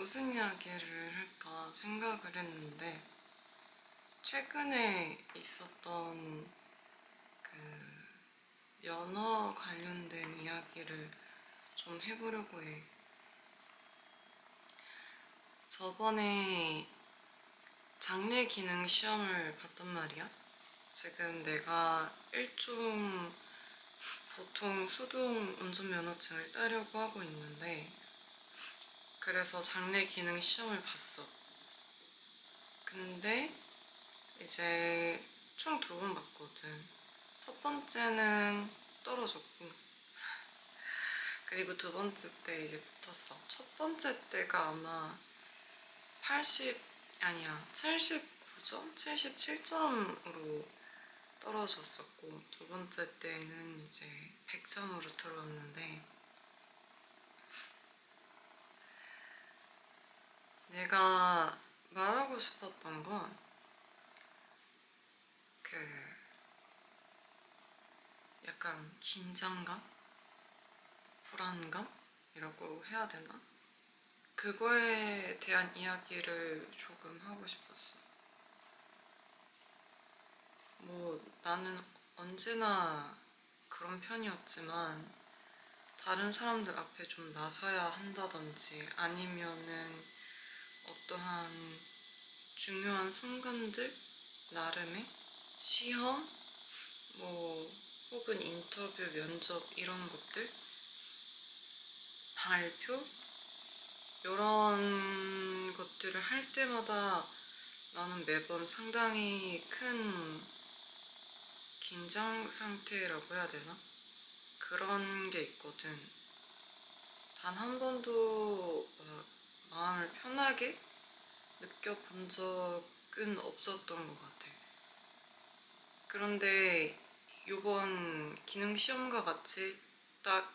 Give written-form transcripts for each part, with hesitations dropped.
무슨 이야기를 할까 생각을 했는데, 최근에 있었던 그 면허 관련된 이야기를 좀 해보려고 해. 저번에 장례 기능 시험을 봤단 말이야. 지금 내가 일종 보통 수동 운전면허증을 따려고 하고 있는데, 그래서 장례 기능 시험을 봤어. 근데 이제 총 2번 봤거든. 첫 번째는 떨어졌고, 그리고 2번째 때 이제 붙었어. 첫 번째 때가 아마 79점? 77점으로 떨어졌었고, 2번째 때는 이제 100점으로 들어왔는데, 내가 말하고 싶었던 건 약간 긴장감? 불안감이라고 해야 되나? 그거에 대한 이야기를 조금 하고 싶었어. 나는 언제나 그런 편이었지만, 다른 사람들 앞에 좀 나서야 한다든지, 아니면은 어떠한 중요한 순간들, 나름의 시험, 혹은 인터뷰, 면접 이런 것들, 발표 이런 것들을 할 때마다 나는 매번 상당히 큰 긴장 상태라고 해야 되나? 그런 게 있거든. 단 한 번도 마음을 편하게 느껴본 적은 없었던 것 같아. 그런데 이번 기능 시험과 같이 딱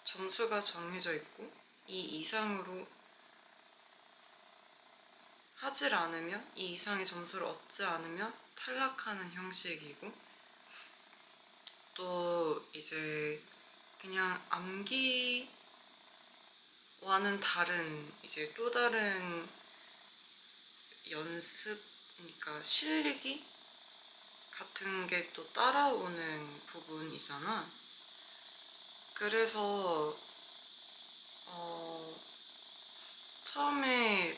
점수가 정해져 있고, 이 이상으로 하질 않으면, 이 이상의 점수를 얻지 않으면 탈락하는 형식이고, 또 이제 그냥 암기와는 다른 이제 또 다른 연습, 그러니까 실리기 같은 게 또 따라오는 부분이잖아. 그래서 처음에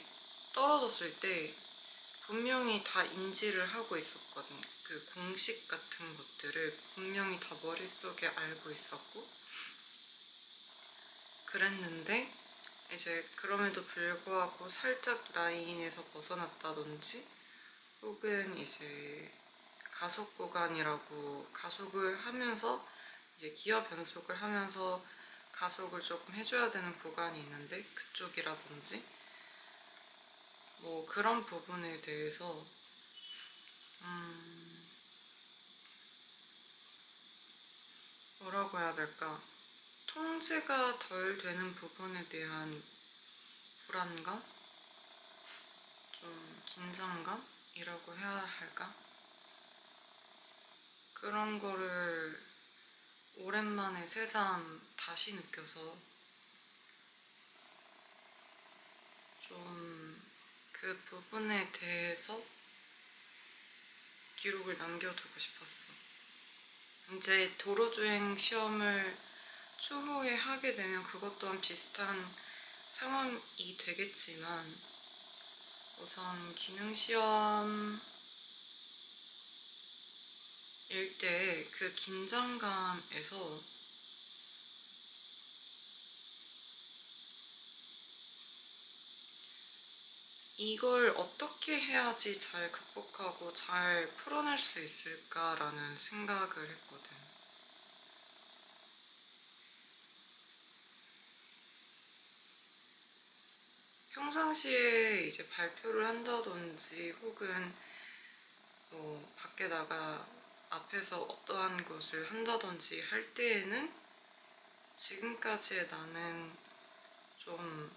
떨어졌을 때 분명히 다 인지를 하고 있었거든. 그 공식 같은 것들을 분명히 다 머릿속에 알고 있었고, 그랬는데 이제 그럼에도 불구하고 살짝 라인에서 벗어났다든지, 혹은 이제 가속 구간이라고, 가속을 하면서 이제 기어 변속을 하면서 가속을 조금 해줘야 되는 구간이 있는데, 그쪽이라든지 그런 부분에 대해서 뭐라고 해야 될까? 통제가 덜 되는 부분에 대한 불안감? 좀 긴장감이라고 해야 할까? 그런 거를 오랜만에 새삼 다시 느껴서 좀 그 부분에 대해서 기록을 남겨두고 싶었어. 이제 도로주행 시험을 추후에 하게 되면 그것 또한 비슷한 상황이 되겠지만, 우선 기능시험일 때 그 긴장감에서 이걸 어떻게 해야지 잘 극복하고 잘 풀어낼 수 있을까라는 생각을 했거든. 평상시에 이제 발표를 한다든지, 혹은 밖에 나가 앞에서 어떠한 것을 한다든지 할 때에는 지금까지의 나는 좀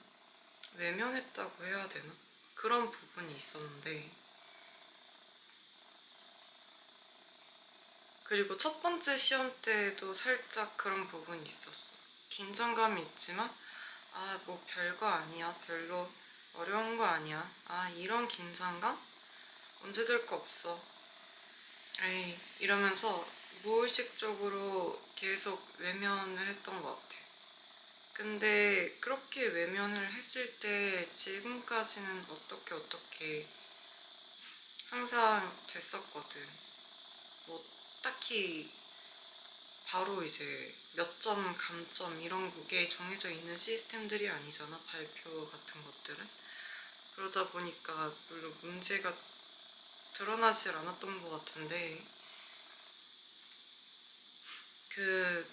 외면했다고 해야 되나? 그런 부분이 있었는데, 그리고 첫 번째 시험 때도 살짝 그런 부분이 있었어. 긴장감이 있지만 별거 아니야, 별로 어려운 거 아니야. 아, 이런 긴장감? 언제 들 거 없어. 에이, 이러면서 무의식적으로 계속 외면을 했던 것 같아. 근데 그렇게 외면을 했을 때 지금까지는 어떻게 항상 됐었거든. 뭐 딱히 바로 이제 몇 점 감점 이런 게 정해져 있는 시스템들이 아니잖아, 발표 같은 것들은. 그러다 보니까 물론 문제가 드러나질 않았던 것 같은데, 그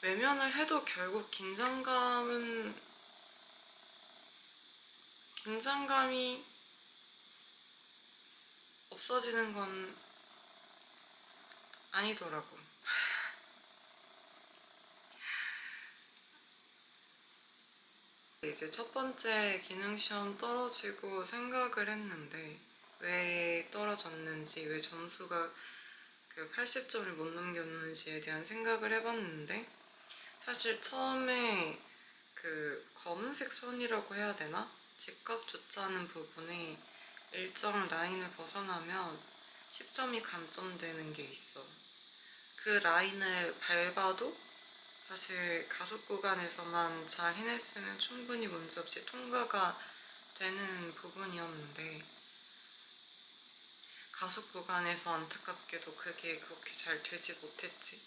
외면을 해도 결국 긴장감이 없어지는 건 아니더라고. 이제 첫 번째 기능 시험 떨어지고 생각을 했는데, 왜 떨어졌는지, 왜 점수가 그 80점을 못 넘겼는지에 대한 생각을 해봤는데, 사실 처음에 그 검은색 선이라고 해야 되나? 직각 줬자는 부분에 일정 라인을 벗어나면 10점이 감점되는 게 있어. 그 라인을 밟아도 사실 가속 구간에서만 잘 해냈으면 충분히 문제없이 통과가 되는 부분이었는데, 가속 구간에서 안타깝게도 그게 그렇게 잘 되지 못했지.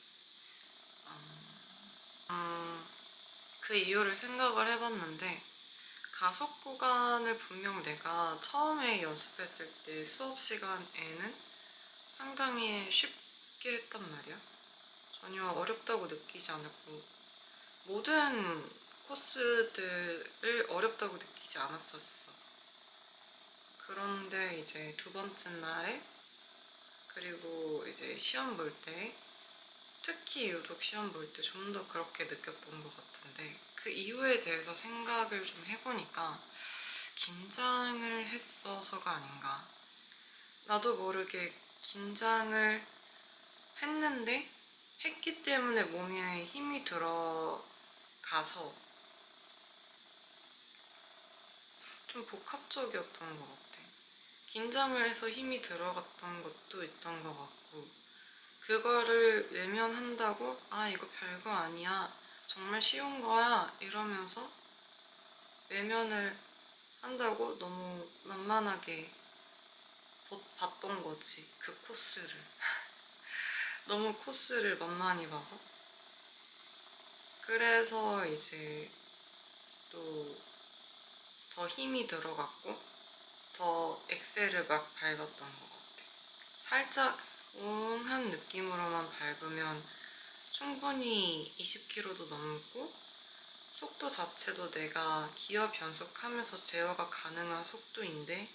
그 이유를 생각을 해봤는데, 가속 구간을 분명 내가 처음에 연습했을 때 수업 시간에는 상당히 쉽게 했단 말이야. 전혀 어렵다고 느끼지 않았고, 모든 코스들을 어렵다고 느끼지 않았었어. 그런데 이제 두 번째 날에, 그리고 이제 시험 볼 때, 특히 유독 시험 볼 때 좀 더 그렇게 느꼈던 것 같은데, 그 이유에 대해서 생각을 좀 해보니까 긴장을 했어서가 아닌가. 나도 모르게 긴장을 했는데, 했기 때문에 몸에 힘이 들어가서 좀 복합적이었던 것 같아. 긴장을 해서 힘이 들어갔던 것도 있던 것 같고, 그거를 외면한다고 아, 이거 별거 아니야, 정말 쉬운 거야 이러면서 외면을 한다고 너무 만만하게 봤던 거지, 그 코스를. 너무 코스를 만만히 봐서. 그래서 이제 또 더 힘이 들어갔고 더 엑셀을 막 밟았던 것 같아. 살짝 웅한 느낌으로만 밟으면 충분히 20km도 넘고, 속도 자체도 내가 기어 변속하면서 제어가 가능한 속도인데,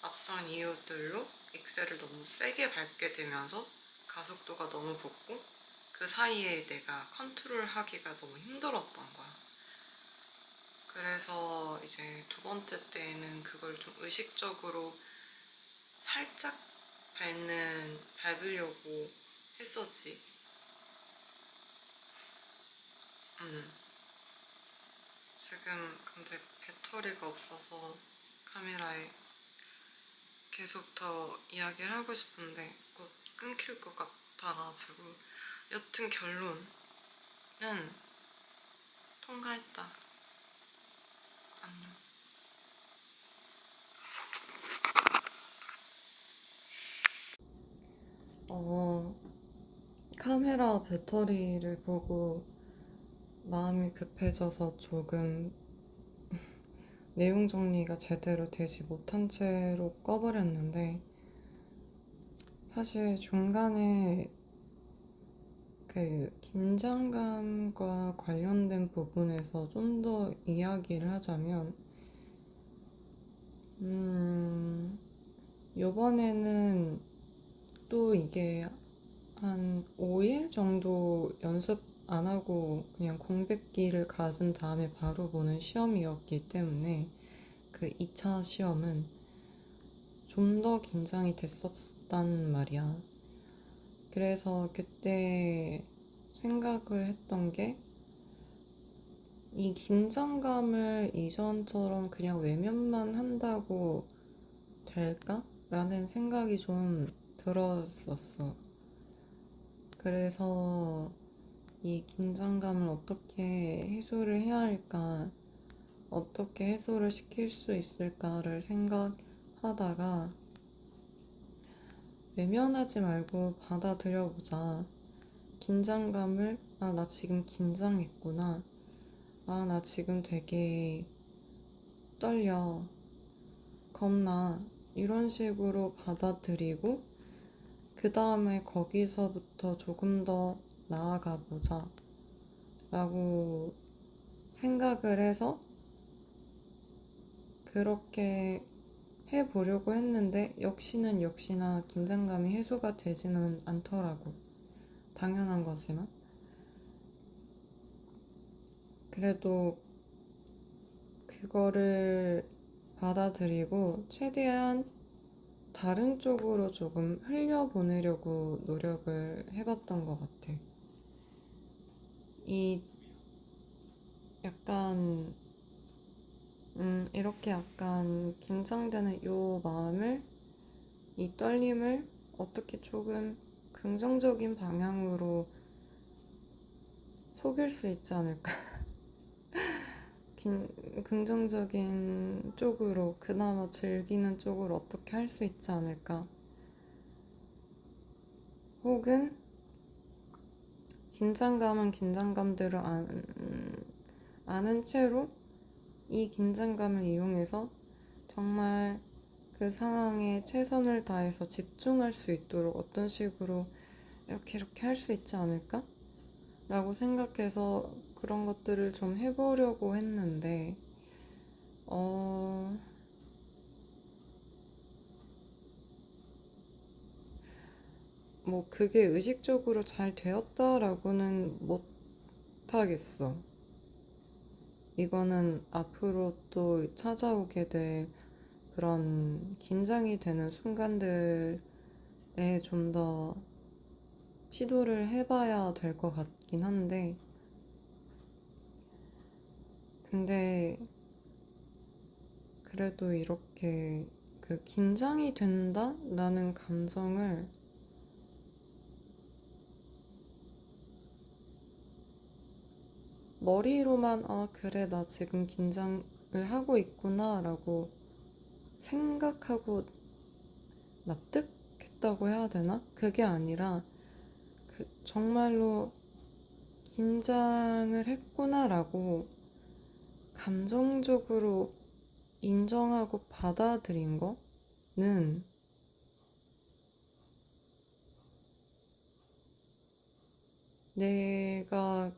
앞선 이유들로 엑셀을 너무 세게 밟게 되면서 가속도가 너무 붙고, 그 사이에 내가 컨트롤하기가 너무 힘들었던 거야. 그래서 이제 두 번째 때에는 그걸 좀 의식적으로 살짝 밟으려고 했었지. 지금 근데 배터리가 없어서 카메라에 계속 더 이야기를 하고 싶은데 곧 끊길 것 같아가지고, 여튼 결론은 통과했다. 안녕. 카메라 배터리를 보고 마음이 급해져서 조금 내용 정리가 제대로 되지 못한 채로 꺼버렸는데, 사실 중간에 그 긴장감과 관련된 부분에서 좀 더 이야기를 하자면, 요번에는 또 이게 한 5일 정도 연습 안 하고 그냥 공백기를 가진 다음에 바로 보는 시험이었기 때문에, 그 2차 시험은 좀 더 긴장이 됐었단 말이야. 그래서 그때 생각을 했던 게, 이 긴장감을 이전처럼 그냥 외면만 한다고 될까? 라는 생각이 좀 들었었어. 그래서 이 긴장감을 어떻게 해소를 해야 할까? 어떻게 해소를 시킬 수 있을까를 생각하다가 외면하지 말고 받아들여보자. 긴장감을, 나 지금 긴장했구나. 나 지금 되게 떨려. 겁나. 이런 식으로 받아들이고, 그 다음에 거기서부터 조금 더 나아가 보자. 라고 생각을 해서 그렇게 해보려고 했는데, 역시나 긴장감이 해소가 되지는 않더라고. 당연한 거지만. 그래도 그거를 받아들이고 최대한 다른 쪽으로 조금 흘려보내려고 노력을 해봤던 것 같아. 이 약간, 이렇게 약간 긴장되는 이 마음을, 이 떨림을 어떻게 조금 긍정적인 방향으로 속일 수 있지 않을까? 긍정적인 쪽으로, 그나마 즐기는 쪽으로 어떻게 할 수 있지 않을까? 혹은 긴장감은 긴장감대로 아는 채로 이 긴장감을 이용해서 정말 그 상황에 최선을 다해서 집중할 수 있도록 어떤 식으로 이렇게 할 수 있지 않을까? 라고 생각해서 그런 것들을 좀 해보려고 했는데, 뭐 그게 의식적으로 잘 되었다라고는 못하겠어. 이거는 앞으로 또 찾아오게 될 그런 긴장이 되는 순간들에 좀 더 시도를 해봐야 될 것 같긴 한데, 근데 그래도 이렇게 그 긴장이 된다라는 감정을 머리로만 그래 나 지금 긴장을 하고 있구나 라고 생각하고 납득했다고 해야 되나? 그게 아니라 정말로 긴장을 했구나라고 감정적으로 인정하고 받아들인 거는 내가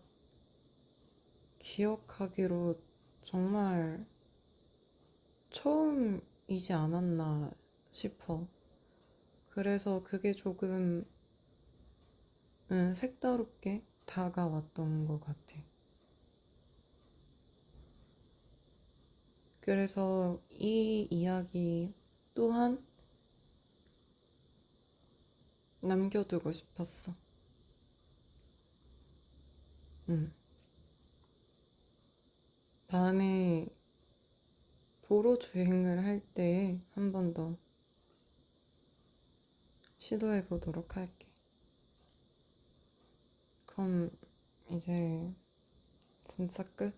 기억하기로 정말 처음이지 않았나 싶어. 그래서 그게 조금 색다롭게 다가왔던 것 같아. 그래서 이 이야기 또한 남겨두고 싶었어. 응. 다음에 도로 주행을 할 때 한 번 더 시도해 보도록 할게. 그럼 이제 진짜 끝.